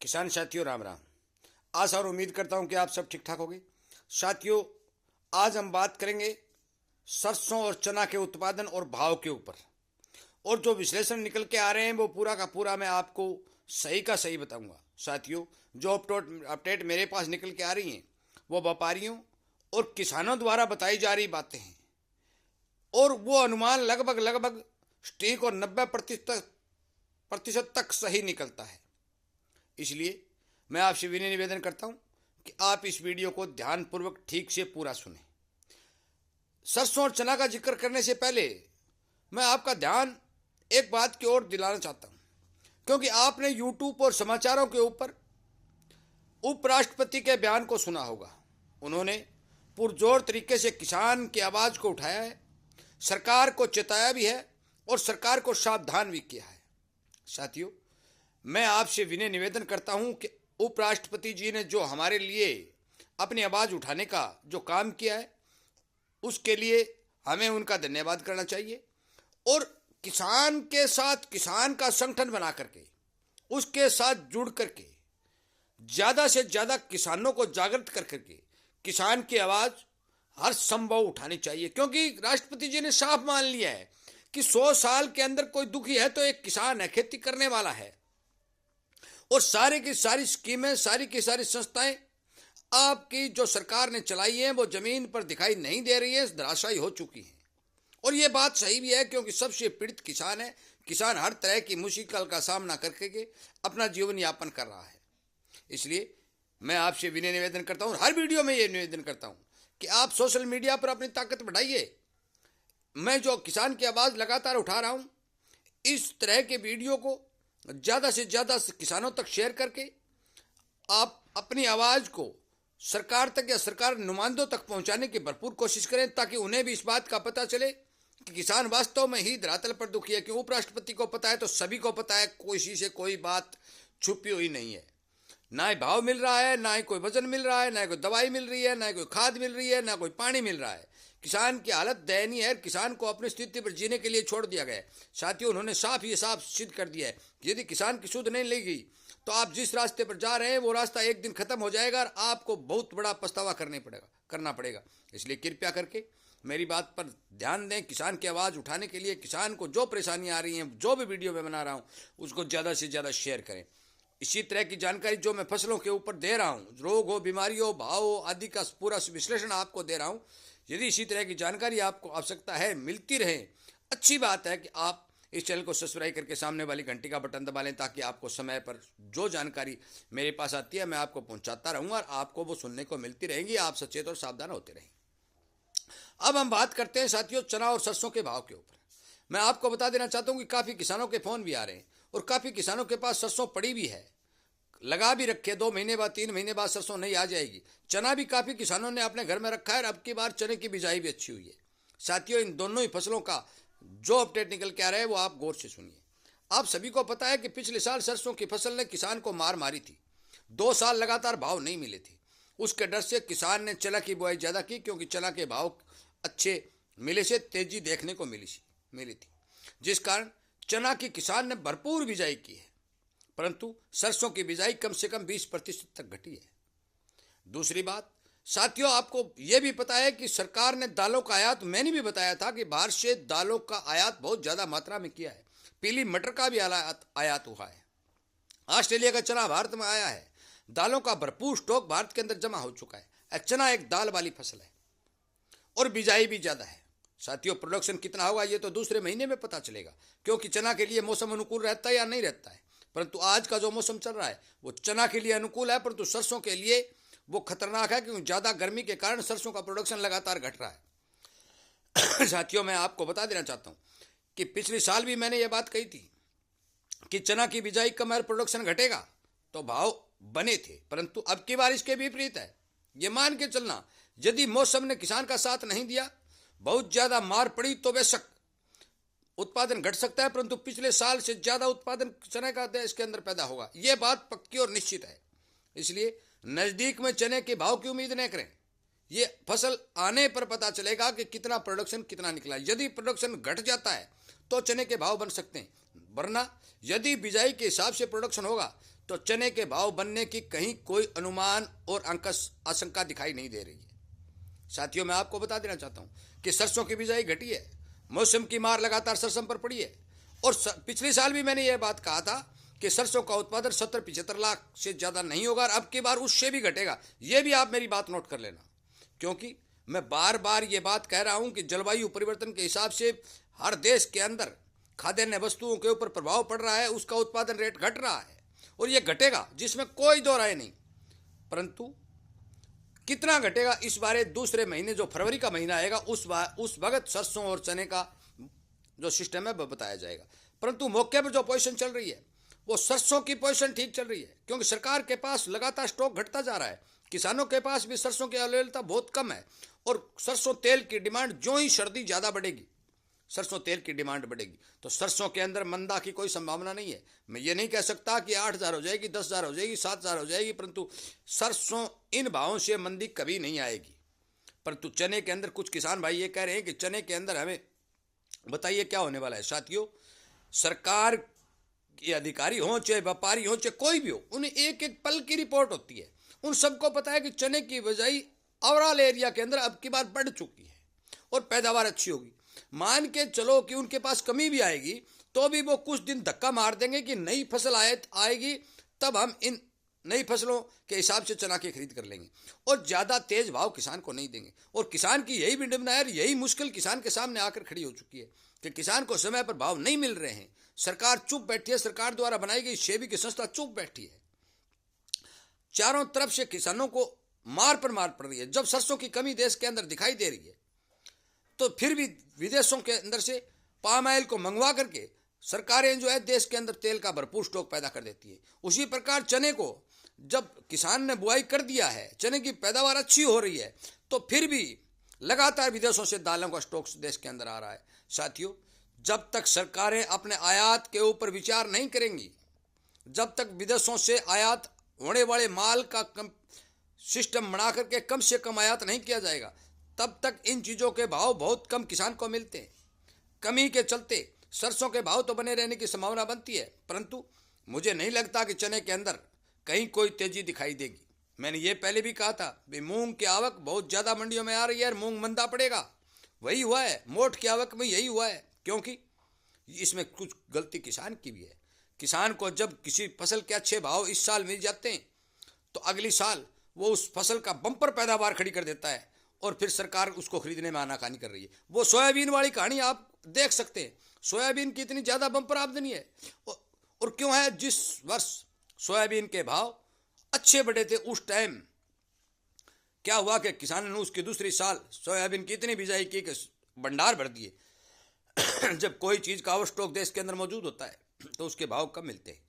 किसान साथियों राम राम। आशा और उम्मीद करता हूं कि आप सब ठीक ठाक होंगे। साथियों, आज हम बात करेंगे सरसों और चना के उत्पादन और भाव के ऊपर। और जो विश्लेषण निकल के आ रहे हैं वो पूरा का पूरा मैं आपको सही का सही बताऊंगा। साथियों, जो अपडेट मेरे पास निकल के आ रही हैं वो व्यापारियों और किसानों द्वारा बताई जा रही बातें हैं, और वो अनुमान लगभग सटीक और 90% तक सही निकलता है। इसलिए मैं आपसे विनय निवेदन करता हूं कि आप इस वीडियो को ध्यानपूर्वक ठीक से पूरा सुनें। सरसों और चना का जिक्र करने से पहले मैं आपका ध्यान एक बात की ओर दिलाना चाहता हूं, क्योंकि आपने यूट्यूब और समाचारों के ऊपर उपराष्ट्रपति के बयान को सुना होगा। उन्होंने पुरजोर तरीके से किसान की आवाज को उठाया है, सरकार को चेताया भी है और सरकार को सावधान भी किया है। साथियों, मैं आपसे विनय निवेदन करता हूं कि उपराष्ट्रपति जी ने जो हमारे लिए अपनी आवाज उठाने का जो काम किया है उसके लिए हमें उनका धन्यवाद करना चाहिए। और किसान के साथ किसान का संगठन बना करके उसके साथ जुड़ करके ज्यादा से ज्यादा किसानों को जागृत कर करके किसान की आवाज हर संभव उठानी चाहिए, क्योंकि राष्ट्रपति जी ने साफ मान लिया है कि 100 साल के अंदर कोई दुखी है तो एक किसान है, खेती करने वाला है। और सारी की सारी स्कीमें, सारी की सारी संस्थाएं आपकी जो सरकार ने चलाई है वो जमीन पर दिखाई नहीं दे रही है, धराशायी हो चुकी है। और ये बात सही भी है, क्योंकि सबसे पीड़ित किसान है। किसान हर तरह की मुश्किल का सामना करके के अपना जीवन यापन कर रहा है। इसलिए मैं आपसे विनय निवेदन करता हूं, हर वीडियो में ये निवेदन करता हूं कि आप सोशल मीडिया पर अपनी ताकत बढ़ाइए। मैं जो किसान की आवाज लगातार उठा रहा हूं, इस तरह के वीडियो को ज्यादा से ज्यादा किसानों तक शेयर करके आप अपनी आवाज को सरकार तक या सरकार नुमाइंदों तक पहुंचाने की भरपूर कोशिश करें, ताकि उन्हें भी इस बात का पता चले कि किसान वास्तव में ही धरातल पर दुखी है। क्यों उपराष्ट्रपति को पता है तो सभी को पता है, किसी से कोई बात छुपी हुई नहीं है। ना ही भाव मिल रहा है, ना ही कोई वजन मिल रहा है, ना ही कोई दवाई मिल रही है, ना ही कोई खाद मिल रही है, ना कोई पानी मिल रहा है। किसान की हालत दयनीय है। किसान को अपनी स्थिति पर जीने के लिए छोड़ दिया गया है। साथियों, उन्होंने साफ सिद्ध कर दिया है कि यदि किसान की सुध नहीं लेगी तो आप जिस रास्ते पर जा रहे हैं वो रास्ता एक दिन खत्म हो जाएगा और आपको बहुत बड़ा पछतावा करना पड़ेगा। इसलिए कृपया करके मेरी बात पर ध्यान दें। किसान की आवाज़ उठाने के लिए किसान को जो परेशानियां आ रही हैं, जो भी वीडियो मैं बना रहा हूं, उसको ज़्यादा से ज़्यादा शेयर करें। इसी तरह की जानकारी जो मैं फसलों के ऊपर दे रहा हूं, रोग हो, बीमारी हो, भाव हो आदि का पूरा विश्लेषण आपको दे रहा हूं। यदि इसी तरह की जानकारी आपको आवश्यकता है, मिलती रहे, अच्छी बात है कि आप इस चैनल को सब्सक्राइब करके सामने वाली घंटी का बटन दबा लें, ताकि आपको समय पर जो जानकारी मेरे पास आती है मैं आपको पहुंचाता रहूंगा और आपको वो सुनने को मिलती रहेंगी। आप सचेत और सावधान होते रहेंगे। अब हम बात करते हैं साथियों चना और सरसों के भाव के ऊपर। मैं आपको बता देना चाहता हूं कि काफ़ी किसानों के फ़ोन भी आ रहे हैं और काफ़ी किसानों के पास सरसों पड़ी भी है, लगा भी रखे। 2 महीने बाद, 3 महीने बाद सरसों नहीं आ जाएगी। चना भी काफ़ी किसानों ने अपने घर में रखा है और अब की बार चने की बिजाई भी अच्छी हुई है। साथियों, इन दोनों ही फसलों का जो अपडेट निकल के आ रहा है वो आप गौर से सुनिए। आप सभी को पता है कि पिछले साल सरसों की फसल ने किसान को मार मारी थी। 2 साल लगातार भाव नहीं मिले थे। उसके डर से किसान ने चना की बुआई ज़्यादा की, क्योंकि चना के भाव अच्छे मिले से तेजी देखने को मिली थी, जिस कारण चना की किसान ने भरपूर बिजाई की है। परंतु सरसों की बिजाई कम से कम 20% तक घटी है। दूसरी बात साथियों, आपको यह भी पता है कि सरकार ने दालों का आयात, मैंने भी बताया था कि बाहर से दालों का आयात बहुत ज़्यादा मात्रा में किया है। पीली मटर का भी आयात हुआ है। ऑस्ट्रेलिया का चना भारत में आया है। दालों का भरपूर स्टॉक भारत के अंदर जमा हो चुका है। चना एक दाल वाली फसल है और बिजाई भी ज़्यादा है। साथियों, प्रोडक्शन कितना होगा ये तो दूसरे महीने में पता चलेगा, क्योंकि चना के लिए मौसम अनुकूल रहता है या नहीं रहता है। परंतु आज का जो मौसम चल रहा है वो चना के लिए अनुकूल है, परंतु सरसों के लिए वो खतरनाक है, क्योंकि ज़्यादा गर्मी के कारण सरसों का प्रोडक्शन लगातार घट रहा है। साथियों, मैं आपको बता देना चाहता हूँ कि पिछले साल भी मैंने ये बात कही थी कि चना की बिजाई कम और प्रोडक्शन घटेगा तो भाव बने थे, परंतु अब की बार इसके विपरीत है। ये मान के चलना, यदि मौसम ने किसान का साथ नहीं दिया, बहुत ज़्यादा मार पड़ी तो बेशक उत्पादन घट सकता है, परंतु पिछले साल से ज़्यादा उत्पादन चने का देश के अंदर पैदा होगा। ये बात पक्की और निश्चित है। इसलिए नज़दीक में चने के भाव की उम्मीद न करें। ये फसल आने पर पता चलेगा कि कितना प्रोडक्शन कितना निकला। यदि प्रोडक्शन घट जाता है तो चने के भाव बन सकते हैं, वरना यदि बिजाई के हिसाब से प्रोडक्शन होगा तो चने के भाव बनने की कहीं कोई अनुमान और आशंका दिखाई नहीं दे रही है। साथियों, मैं आपको बता देना चाहता हूं कि सरसों की बिजाई घटी है, मौसम की मार लगातार सरसों पर पड़ी है। और पिछले साल भी मैंने ये बात कहा था कि सरसों का उत्पादन 70-75 लाख से ज़्यादा नहीं होगा और अब की बार उससे भी घटेगा। ये भी आप मेरी बात नोट कर लेना, क्योंकि मैं बार बार ये बात कह रहा हूं कि जलवायु परिवर्तन के हिसाब से हर देश के अंदर खाद्यान्न वस्तुओं के ऊपर प्रभाव पड़ रहा है, उसका उत्पादन रेट घट रहा है और ये घटेगा, जिसमें कोई दो राय नहीं। परंतु कितना घटेगा इस बारे दूसरे महीने जो फरवरी का महीना आएगा उस वक्त सरसों और चने का जो सिस्टम है वह बताया जाएगा। परंतु मौके पर जो पोजीशन चल रही है वो सरसों की पोजीशन ठीक चल रही है, क्योंकि सरकार के पास लगातार स्टॉक घटता जा रहा है, किसानों के पास भी सरसों की अवेलेबलता बहुत कम है और सरसों तेल की डिमांड, जो ही सर्दी ज़्यादा बढ़ेगी सरसों तेल की डिमांड बढ़ेगी, तो सरसों के अंदर मंदा की कोई संभावना नहीं है। मैं ये नहीं कह सकता कि 8,000 हो जाएगी, 10,000 हो जाएगी, 7,000 हो जाएगी, परंतु सरसों इन भावों से मंदी कभी नहीं आएगी। परंतु चने के अंदर कुछ किसान भाई ये कह रहे हैं कि चने के अंदर हमें बताइए क्या होने वाला है। साथियों, सरकार के अधिकारी हों चाहे व्यापारी हों चाहे कोई भी हो, उन्हें एक एक पल की रिपोर्ट होती है। उन सबको पता है कि चने की बिजाई ओवरऑल एरिया के अंदर अब की बार बढ़ चुकी है और पैदावार अच्छी होगी। मान के चलो कि उनके पास कमी भी आएगी तो भी वो कुछ दिन धक्का मार देंगे कि नई फसल आएगी, तब हम इन नई फसलों के हिसाब से चना की खरीद कर लेंगे और ज़्यादा तेज भाव किसान को नहीं देंगे। और किसान की यही विडंबना है, यही मुश्किल किसान के सामने आकर खड़ी हो चुकी है कि किसान को समय पर भाव नहीं मिल रहे हैं। सरकार चुप बैठी है, सरकार द्वारा बनाई गई सेबी की संस्था चुप बैठी है, चारों तरफ से किसानों को मार पर मार पड़ रही है। जब सरसों की कमी देश के अंदर दिखाई दे रही है तो फिर भी विदेशों के अंदर से पाम ऑयल को मंगवा करके सरकारें जो है देश के अंदर तेल का भरपूर स्टॉक पैदा कर देती है। उसी प्रकार चने को जब किसान ने बुआई कर दिया है, चने की पैदावार अच्छी हो रही है, तो फिर भी लगातार विदेशों से दालों का स्टॉक देश के अंदर आ रहा है। साथियों, जब तक सरकारें अपने आयात के ऊपर विचार नहीं करेंगी, जब तक विदेशों से आयात होने वाले माल का सिस्टम बना करके कम से कम आयात नहीं किया जाएगा, तब तक इन चीज़ों के भाव बहुत कम किसान को मिलते हैं। कमी के चलते सरसों के भाव तो बने रहने की संभावना बनती है, परंतु मुझे नहीं लगता कि चने के अंदर कहीं कोई तेजी दिखाई देगी। मैंने ये पहले भी कहा था कि मूंग की आवक बहुत ज़्यादा मंडियों में आ रही है और मूंग मंदा पड़ेगा, वही हुआ है। मोट की आवक में यही हुआ है, क्योंकि इसमें कुछ गलती किसान की भी है। किसान को जब किसी फसल के अच्छे भाव इस साल मिल जाते हैं तो अगली साल वो उस फसल का बम्पर पैदावार खड़ी कर देता है और फिर सरकार उसको खरीदने में आनाकानी कर रही है। वो सोयाबीन वाली कहानी आप देख सकते हैं, सोयाबीन की इतनी ज़्यादा बम्पर आमदनी है और क्यों है? जिस वर्ष सोयाबीन के भाव अच्छे बढ़े थे उस टाइम क्या हुआ कि किसान ने उसकी दूसरी साल सोयाबीन की इतनी बिजाई की कि भंडार भर दिए। जब कोई चीज़ का ओवर स्टॉक देश के अंदर मौजूद होता है तो उसके भाव कम मिलते हैं।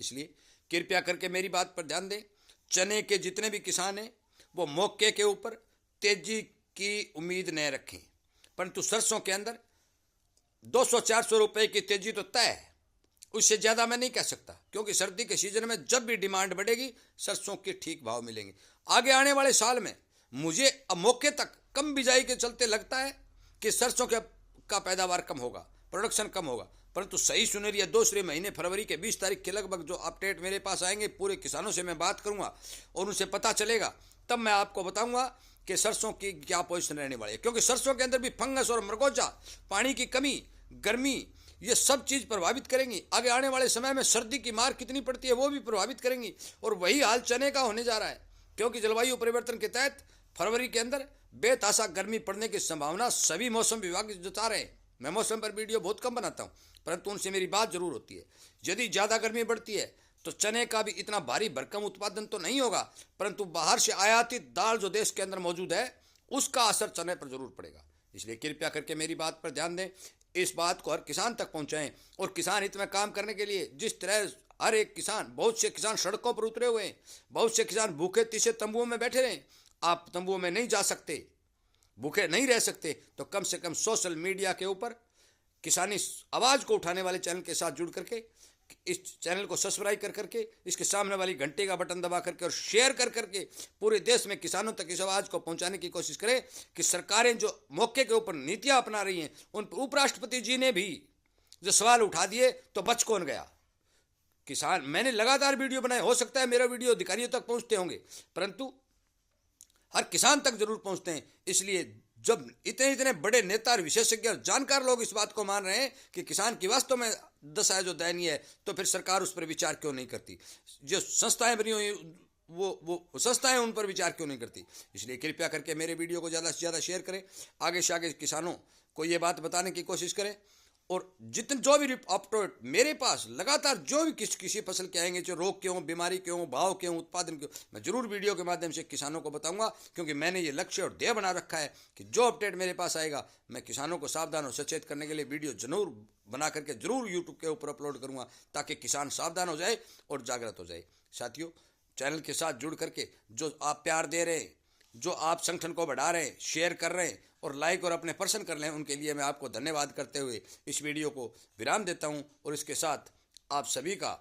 इसलिए कृपया करके मेरी बात पर ध्यान दें। चने के जितने भी किसान हैं वो मौके के ऊपर तेजी की उम्मीद न रखें, परंतु सरसों के अंदर 200-400 रुपए की तेजी तो तय है, उससे ज़्यादा मैं नहीं कह सकता, क्योंकि सर्दी के सीजन में जब भी डिमांड बढ़ेगी सरसों के ठीक भाव मिलेंगे। आगे आने वाले साल में मुझे अब मौके तक कम बिजाई के चलते लगता है कि सरसों का पैदावार कम होगा, प्रोडक्शन कम होगा, परंतु सही सुनेरी है दूसरे महीने फरवरी के 20 तारीख के लगभग जो अपडेट मेरे पास आएंगे, पूरे किसानों से मैं बात करूंगा और उनसे पता चलेगा, तब मैं आपको बताऊंगा कि सरसों की क्या पोजीशन रहने वाली है। क्योंकि सरसों के अंदर भी फंगस और मरगोजा, पानी की कमी, गर्मी, ये सब चीज़ प्रभावित करेंगी। आगे आने वाले समय में सर्दी की मार कितनी पड़ती है वो भी प्रभावित करेंगी और वही हाल चने का होने जा रहा है, क्योंकि जलवायु परिवर्तन के तहत फरवरी के अंदर बेतहाशा गर्मी पड़ने की संभावना सभी मौसम विभाग जता रहे हैं। मैं मौसम पर वीडियो बहुत कम बनाता हूँ, परंतु उनसे मेरी बात जरूर होती है। यदि ज़्यादा गर्मी बढ़ती है तो चने का भी इतना भारी भरकम उत्पादन तो नहीं होगा, परंतु बाहर से आयातित दाल जो देश के अंदर मौजूद है उसका असर चने पर जरूर पड़ेगा। इसलिए कृपया करके मेरी बात पर ध्यान दें, इस बात को हर किसान तक पहुंचाएं और किसान हित में काम करने के लिए जिस तरह हर एक किसान, बहुत से किसान सड़कों पर उतरे हुए हैं, बहुत से किसान भूखे तीसे तंबुओं में बैठे रहें। आप तंबुओं में नहीं जा सकते, भूखे नहीं रह सकते, तो कम से कम सोशल मीडिया के ऊपर किसानी आवाज़ को उठाने वाले चैनल के साथ जुड़ करके इस चैनल को सब्सक्राइब कर करके इसके सामने वाली घंटे का बटन दबा करके और शेयर कर करके पूरे देश में किसानों तक इस आवाज़ को पहुंचाने की कोशिश करें कि सरकारें जो मौके के ऊपर नीतियां अपना रही हैं, उन पर उपराष्ट्रपति जी ने भी जो सवाल उठा दिए तो बच कौन गया। किसान, मैंने लगातार वीडियो बनाए, हो सकता है मेरा वीडियो अधिकारियों तक पहुंचते होंगे, परंतु हर किसान तक जरूर पहुंचते हैं। इसलिए जब इतने इतने बड़े नेता और विशेषज्ञ और जानकार लोग इस बात को मान रहे हैं कि किसान की वास्तव में दशा जो दयनीय है, तो फिर सरकार उस पर विचार क्यों नहीं करती? जो संस्थाएं बनी हुई वो संस्थाएं उन पर विचार क्यों नहीं करती? इसलिए कृपया करके मेरे वीडियो को ज़्यादा से ज़्यादा शेयर करें, आगे से आगे किसानों को ये बात बताने की कोशिश करें। और जितने जो भी अपडेट मेरे पास लगातार जो भी किसी फसल के आएंगे, जो रोग क्यों, बीमारी क्यों, भाव क्यों, उत्पादन क्यों, मैं जरूर वीडियो के माध्यम से किसानों को बताऊंगा, क्योंकि मैंने ये लक्ष्य और ध्येय बना रखा है कि जो अपडेट मेरे पास आएगा मैं किसानों को सावधान और सचेत करने के लिए वीडियो जरूर बना करके जरूर यूट्यूब के ऊपर अपलोड करूंगा, ताकि किसान सावधान हो जाए और जागृत हो जाए। साथियों, चैनल के साथ जुड़ करके जो आप प्यार दे रहे हैं, जो आप संगठन को बढ़ा रहे हैं, शेयर कर रहे हैं और लाइक और अपने पर्सन कर लें, उनके लिए मैं आपको धन्यवाद करते हुए इस वीडियो को विराम देता हूं। और इसके साथ आप सभी का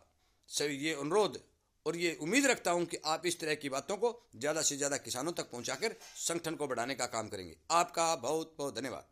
ये अनुरोध और ये उम्मीद रखता हूं कि आप इस तरह की बातों को ज़्यादा से ज़्यादा किसानों तक पहुंचाकर संगठन को बढ़ाने का काम करेंगे। आपका बहुत बहुत धन्यवाद।